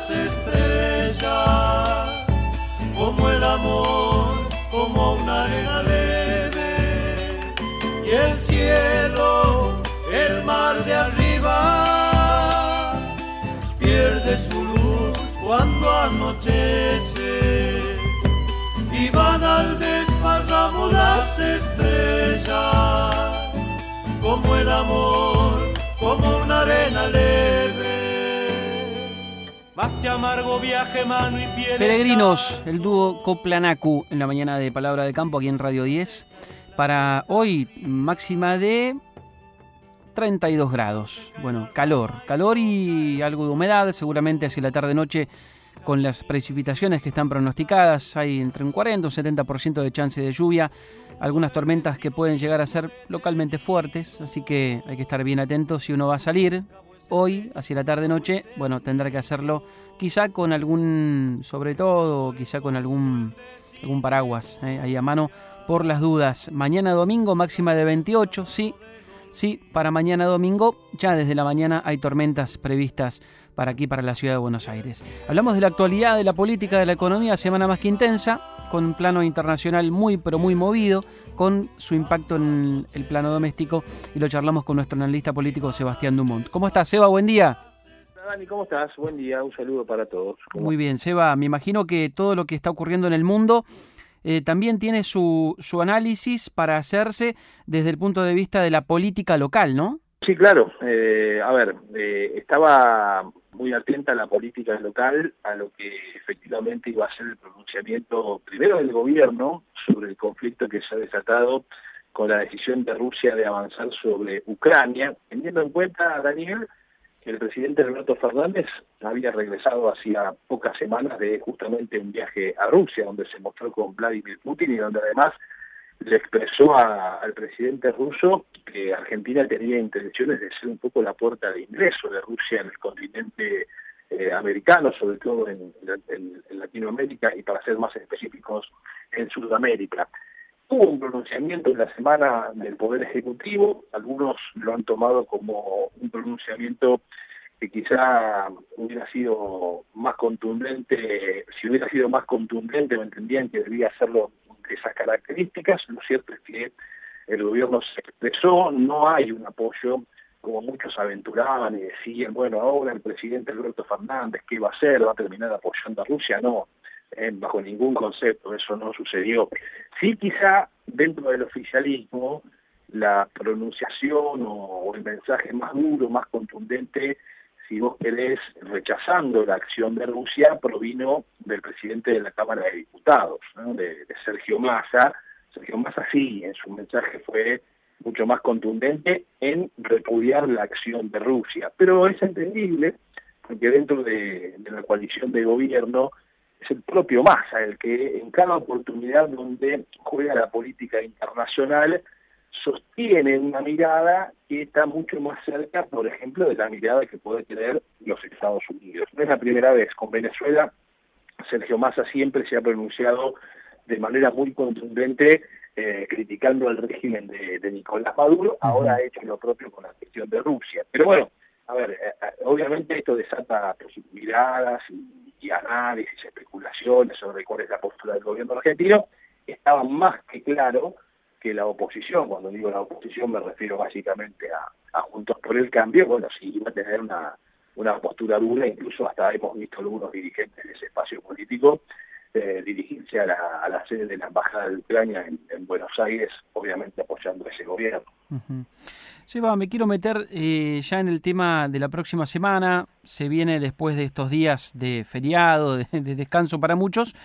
las estrellas, como el amor, como una arena leve, y el cielo, el mar de arriba, pierde su luz cuando anochece, y van al desparramo las estrellas, como el amor, como una arena leve. Más que amargo viaje, mano y piel. Peregrinos, el dúo Coplanacu en la mañana de Palabra de Campo aquí en Radio 10. Para hoy, máxima de 32 grados. Bueno, calor y algo de humedad, seguramente hacia la tarde-noche con las precipitaciones que están pronosticadas. Hay entre un 40 y un 70% de chance de lluvia. Algunas tormentas que pueden llegar a ser localmente fuertes, así que hay que estar bien atentos si uno va a salir. Hoy, hacia la tarde-noche, bueno, tendrá que hacerlo quizá con algún, sobre todo, quizá con algún paraguas ahí a mano por las dudas. Mañana domingo, máxima de 28, sí, para mañana domingo, ya desde la mañana hay tormentas previstas para aquí, para la ciudad de Buenos Aires. Hablamos de la actualidad, de la política, de la economía, semana más que intensa, con un plano internacional muy, pero muy movido, con su impacto en el plano doméstico, y lo charlamos con nuestro analista político Sebastián Dumont. ¿Cómo estás, Seba? Buen día. Dani, ¿cómo estás? Buen día, un saludo para todos. Muy bien, Seba, me imagino que todo lo que está ocurriendo en el mundo también tiene su análisis para hacerse desde el punto de vista de la política local, ¿no? Sí, claro. Estaba muy atenta a la política local, a lo que efectivamente iba a ser el pronunciamiento primero del gobierno sobre el conflicto que se ha desatado con la decisión de Rusia de avanzar sobre Ucrania, teniendo en cuenta, Daniel, que el presidente Alberto Fernández había regresado hacía pocas semanas de justamente un viaje a Rusia, donde se mostró con Vladimir Putin y donde además le expresó al presidente ruso que Argentina tenía intenciones de ser un poco la puerta de ingreso de Rusia en el continente americano, sobre todo en Latinoamérica y, para ser más específicos, en Sudamérica. Hubo un pronunciamiento en la semana del Poder Ejecutivo, algunos lo han tomado como un pronunciamiento que quizá hubiera sido más contundente. Si hubiera sido más contundente, me entendían que debía hacerlo de esas características. Lo cierto es que el gobierno se expresó, no hay un apoyo como muchos aventuraban y decían, bueno, ahora el presidente Alberto Fernández, ¿qué va a hacer? ¿Va a terminar apoyando a Rusia? No, bajo ningún concepto, eso no sucedió. Sí, quizá dentro del oficialismo la pronunciación o el mensaje más duro, más contundente, si vos querés, rechazando la acción de Rusia, provino del presidente de la Cámara de Diputados, ¿no? de Sergio Massa. Sergio Massa sí, en su mensaje fue mucho más contundente en repudiar la acción de Rusia, pero es entendible porque dentro de la coalición de gobierno es el propio Massa el que en cada oportunidad donde juega la política internacional sostiene una mirada que está mucho más cerca, por ejemplo, de la mirada que puede tener los Estados Unidos. No es la primera vez. Con Venezuela, Sergio Massa siempre se ha pronunciado de manera muy contundente criticando al régimen de Nicolás Maduro. Ahora ha hecho lo propio con la cuestión de Rusia. Pero bueno, obviamente esto desata miradas y análisis, especulaciones sobre cuál es la postura del gobierno argentino. Estaba más que claro que la oposición, cuando digo la oposición me refiero básicamente a Juntos por el Cambio, bueno, sí iba a tener una postura dura, incluso hasta hemos visto algunos dirigentes de ese espacio político dirigirse a la sede de la Embajada de Ucrania en Buenos Aires, obviamente apoyando a ese gobierno. Uh-huh. Seba, me quiero meter ya en el tema de la próxima semana. Se viene, después de estos días de feriado, de descanso para muchos,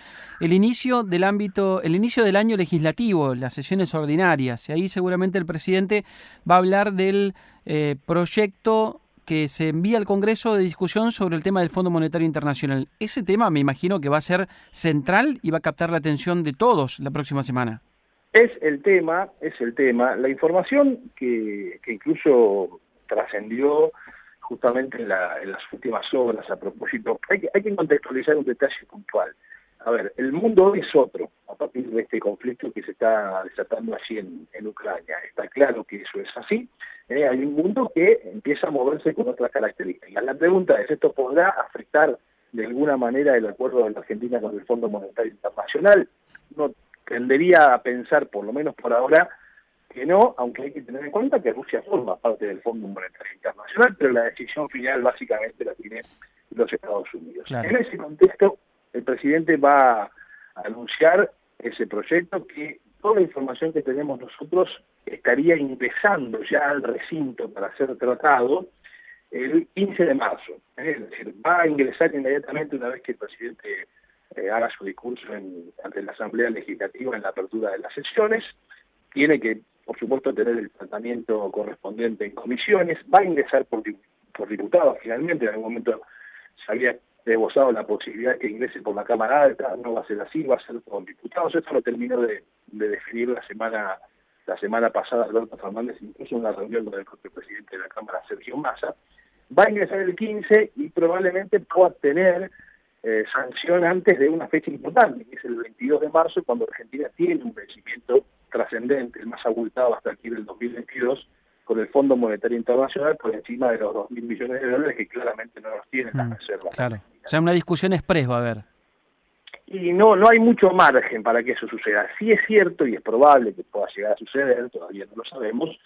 el inicio del año legislativo, las sesiones ordinarias. Y ahí seguramente el presidente va a hablar del proyecto que se envía al Congreso de discusión sobre el tema del Fondo Monetario Internacional. Ese tema me imagino que va a ser central y va a captar la atención de todos la próxima semana. Es el tema. La información que incluso trascendió justamente en las últimas horas a propósito, hay que contextualizar un detalle puntual. A ver, el mundo hoy es otro a partir de este conflicto que se está desatando allí en Ucrania. Está claro que eso es así. Hay un mundo que empieza a moverse con otras características. La pregunta es, ¿esto podrá afectar de alguna manera el acuerdo de la Argentina con el Fondo Monetario Internacional. No tendería a pensar, por lo menos por ahora, que no, aunque hay que tener en cuenta que Rusia forma parte del Fondo Monetario Internacional, pero la decisión final básicamente la tiene los Estados Unidos. Claro. En ese contexto, el presidente va a anunciar ese proyecto que toda la información que tenemos nosotros estaría ingresando ya al recinto para ser tratado el 15 de marzo. Es decir, va a ingresar inmediatamente una vez que el presidente haga su discurso ante la Asamblea Legislativa en la apertura de las sesiones. Tiene que, por supuesto, tener el tratamiento correspondiente en comisiones. Va a ingresar por diputados finalmente. En algún momento se había esbozado la posibilidad de que ingrese por la Cámara Alta. No va a ser así, va a ser por diputados. Esto lo terminó de definir la semana pasada Alberto Fernández, incluso en una reunión con el propio presidente de la Cámara, Sergio Massa. Va a ingresar el 15 y probablemente pueda tener sanción antes de una fecha importante, que es el 22 de marzo, cuando Argentina tiene un vencimiento trascendente, el más abultado hasta aquí del 2022, con el Fondo Monetario Internacional por encima de los 2.000 millones de dólares que claramente no los tienen las reservas. Claro, o sea, una discusión express va a haber. Y no hay mucho margen para que eso suceda. Sí es cierto y es probable que pueda llegar a suceder, todavía no lo sabemos,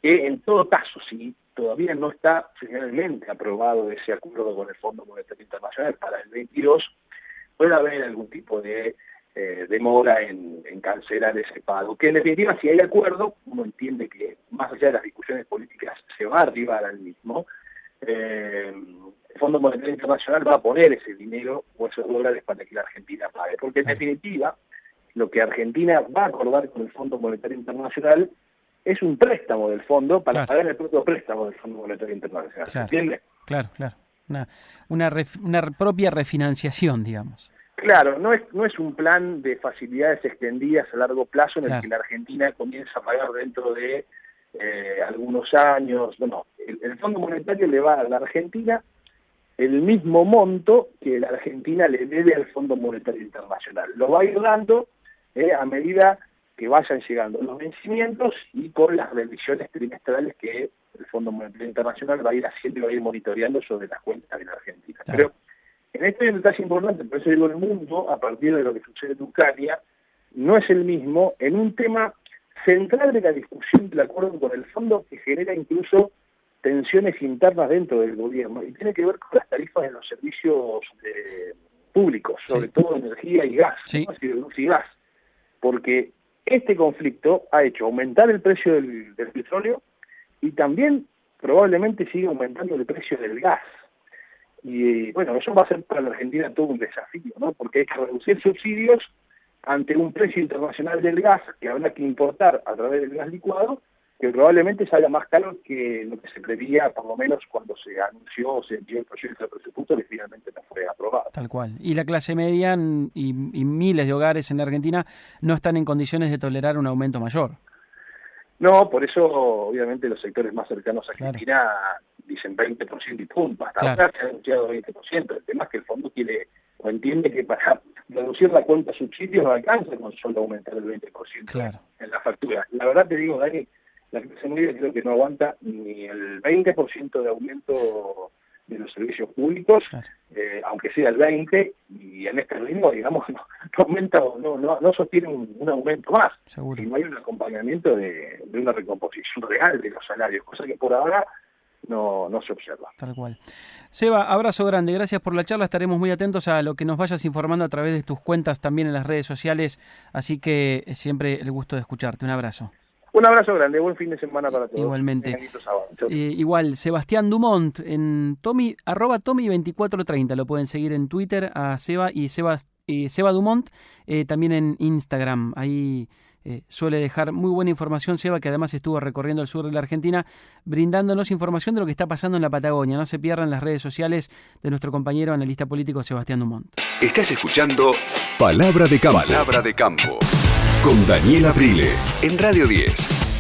que en todo caso, si todavía no está finalmente aprobado ese acuerdo con el Fondo Monetario Internacional para el 22, puede haber algún tipo de demora en cancelar ese pago. Que en definitiva, si hay acuerdo, uno entiende que más allá de las discusiones políticas se va a arribar al mismo. El Fondo Monetario Internacional va a poner ese dinero o esos dólares para que la Argentina pague. Porque en definitiva, lo que Argentina va a acordar con el Fondo Monetario Internacional es un préstamo del fondo para pagar el propio préstamo del Fondo Monetario Internacional. ¿Se entiende? Claro. Una propia refinanciación, digamos. Claro, no es un plan de facilidades extendidas a largo plazo en el que la Argentina comienza a pagar dentro de algunos años. No. El Fondo Monetario le va a la Argentina el mismo monto que la Argentina le debe al Fondo Monetario Internacional. Lo va a ir dando a medida que vayan llegando los vencimientos y con las revisiones trimestrales que el Fondo Monetario Internacional va a ir haciendo y va a ir monitoreando sobre las cuentas de la Argentina. Claro. Pero en este detalle importante, por eso digo, el mundo, a partir de lo que sucede en Ucrania, no es el mismo en un tema central de la discusión del acuerdo con el fondo que genera incluso tensiones internas dentro del gobierno y tiene que ver con las tarifas de los servicios públicos, sobre todo energía y gas, ¿no? Así de luz y gas, porque este conflicto ha hecho aumentar el precio del petróleo y también probablemente sigue aumentando el precio del gas. Y bueno, eso va a ser para la Argentina todo un desafío, ¿no? Porque hay que reducir subsidios ante un precio internacional del gas que habrá que importar a través del gas licuado, que probablemente salga más caro que lo que se preveía, por lo menos cuando se anunció o se envió el proyecto de presupuesto que finalmente no fue aprobado. Tal cual. Y la clase media y miles de hogares en la Argentina no están en condiciones de tolerar un aumento mayor. No, por eso obviamente los sectores más cercanos a Argentina dicen 20% y punto. Hasta ahora se ha anunciado 20%. El tema es que el fondo quiere o entiende que para reducir la cuenta de subsidios no alcanza con solo aumentar el 20% en la factura. La verdad te digo, Dani, la clase media creo que no aguanta ni el 20% de aumento de los servicios públicos, aunque sea el 20%, y en este ritmo, digamos, no aumenta, no sostiene un aumento más. Seguro. Y no hay un acompañamiento de una recomposición real de los salarios, cosa que por ahora no se observa. Tal cual. Seba, abrazo grande, gracias por la charla, estaremos muy atentos a lo que nos vayas informando a través de tus cuentas también en las redes sociales, así que siempre el gusto de escucharte. Un abrazo. Un abrazo grande, buen fin de semana para todos. Igualmente. Igual, Sebastián Dumont, en @Tommy2430, lo pueden seguir en Twitter a Seba y Seba Dumont, también en Instagram, ahí suele dejar muy buena información Seba, que además estuvo recorriendo el sur de la Argentina, brindándonos información de lo que está pasando en la Patagonia. No se pierdan las redes sociales de nuestro compañero analista político Sebastián Dumont. Estás escuchando Palabra de Campo. Palabra de Campo. Con Daniel Aprile, en Radio 10.